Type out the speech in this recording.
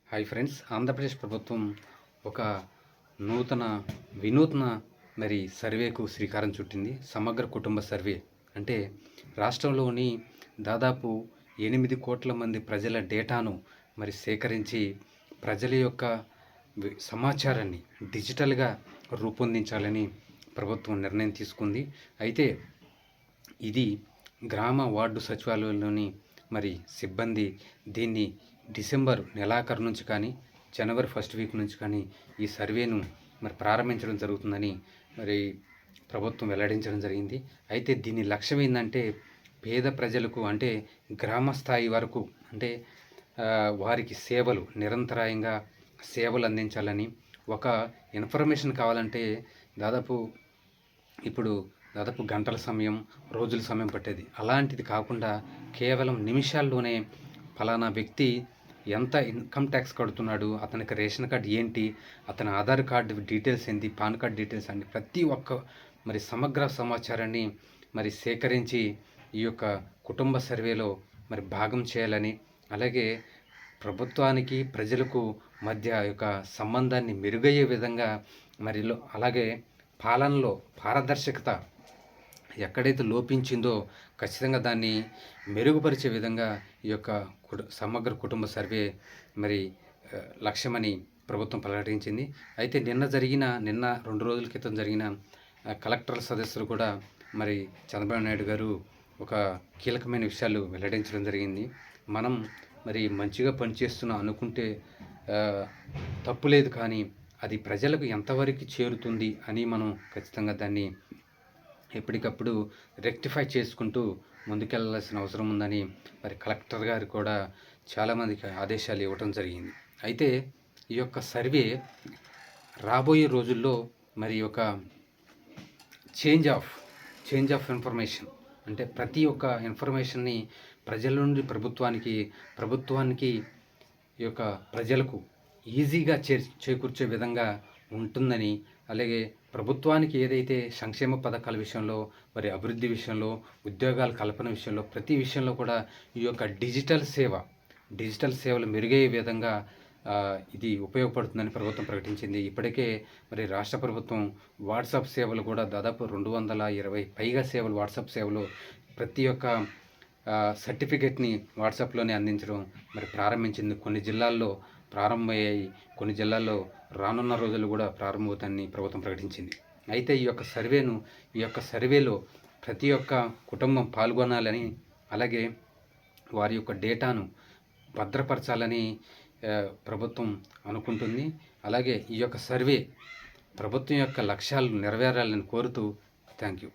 Hi friends, Andhra Pradesh ప్రభుత్వం ఒక నూతన వినూత్న సర్వేకు శ్రీకారం చుట్టింది. సమగ్ర కుటుంబ సర్వే అంటే రాష్ట్రంలోని దాదాపు 8 కోట్ల మంది ప్రజల డేటాను సేకరించి ప్రజల యొక్క సమాచారాన్ని డిజిటల్గా రూపొందించాలని ప్రభుత్వం నిర్ణయం తీసుకుంది. అయితే ఇది గ్రామ వార్డు సచివాలయంలోని సిబ్బంది దీన్ని డిసెంబర్ నెలాఖరు నుంచి కానీ జనవరి ఫస్ట్ వీక్ నుంచి కానీ ఈ సర్వేను ప్రారంభించడం జరుగుతుందని ప్రభుత్వం వెల్లడించడం జరిగింది. అయితే దీని లక్ష్యం ఏంటంటే పేద ప్రజలకు అంటే గ్రామ స్థాయి వరకు అంటే వారికి సేవలు నిరంతరాయంగా సేవలు అందించాలని, ఒక ఇన్ఫర్మేషన్ కావాలంటే దాదాపు గంటల సమయం, రోజుల సమయం పట్టేది. అలాంటిది కాకుండా కేవలం నిమిషాల్లోనే ఫలానా వ్యక్తి ఎంత ఇన్కమ్ ట్యాక్స్ కడుతున్నాడు, అతనికి రేషన్ కార్డు ఏంటి, అతని ఆధార్ కార్డు డీటెయిల్స్ ఏంటి, పాన్ కార్డ్ డీటెయిల్స్ అన్ని ప్రతి ఒక్క సమగ్ర సమాచారాన్ని సేకరించి ఈ యొక్క కుటుంబ సర్వేలో భాగం చేయాలని, అలాగే ప్రభుత్వానికి ప్రజలకు మధ్య యొక్క సంబంధాన్ని మెరుగయ్యే విధంగా అలాగే పాలనలో పారదర్శకత ఎక్కడైతే లోపించిందో ఖచ్చితంగా దాన్ని మెరుగుపరిచే విధంగా ఈ యొక్క సమగ్ర కుటుంబ సర్వే లక్ష్యమని ప్రభుత్వం ప్రకటించింది. అయితే నిన్న 2 రోజుల క్రితం జరిగిన కలెక్టర్ల సదస్సులు కూడా చంద్రబాబు నాయుడు గారు ఒక కీలకమైన విషయాలు వెల్లడించడం జరిగింది. మనం మంచిగా పనిచేస్తున్నా అనుకుంటే తప్పు లేదు, కానీ అది ప్రజలకు ఎంతవరకు చేరుతుంది అని మనం ఖచ్చితంగా దాన్ని ఎప్పటికప్పుడు రెక్టిఫై చేసుకుంటూ ముందుకెళ్లాల్సిన అవసరం ఉందని కలెక్టర్ గారు కూడా చాలామందికి ఆదేశాలు ఇవ్వడం జరిగింది. అయితే ఈ యొక్క సర్వే రాబోయే రోజుల్లో ఒక చేంజ్ ఆఫ్ ఇన్ఫర్మేషన్ అంటే ప్రతి ఒక్క ఇన్ఫర్మేషన్ని ప్రజల నుండి ప్రభుత్వానికి ఈ యొక్క ప్రజలకు ఈజీగా చేకూర్చే విధంగా ఉంటుందని, అలాగే ప్రభుత్వానికి ఏదైతే సంక్షేమ పథకాల విషయంలో అభివృద్ధి విషయంలో ఉద్యోగాల కల్పన విషయంలో ప్రతి విషయంలో కూడా ఈ యొక్క డిజిటల్ సేవలు మెరుగయ్యే విధంగా ఇది ఉపయోగపడుతుందని ప్రభుత్వం ప్రకటించింది. ఇప్పటికే రాష్ట్ర ప్రభుత్వం వాట్సాప్ సేవలు కూడా దాదాపు 220 పైగా సేవలు వాట్సాప్ సేవలు ప్రతి ఒక్క సర్టిఫికెట్ని వాట్సాప్లోనే అందించడం ప్రారంభించింది. కొన్ని జిల్లాల్లో ప్రారంభమయ్యాయి, కొన్ని జిల్లాల్లో రానున్న రోజులు కూడా ప్రారంభమవుతాయని ప్రభుత్వం ప్రకటించింది. అయితే ఈ యొక్క సర్వేలో ప్రతి ఒక్క కుటుంబం పాల్గొనాలని, అలాగే వారి యొక్క డేటాను భద్రపరచాలని ప్రభుత్వం అనుకుంటుంది. అలాగే ఈ యొక్క సర్వే ప్రభుత్వం యొక్క లక్ష్యాలు నెరవేరాలని కోరుతూ థ్యాంక్ యూ.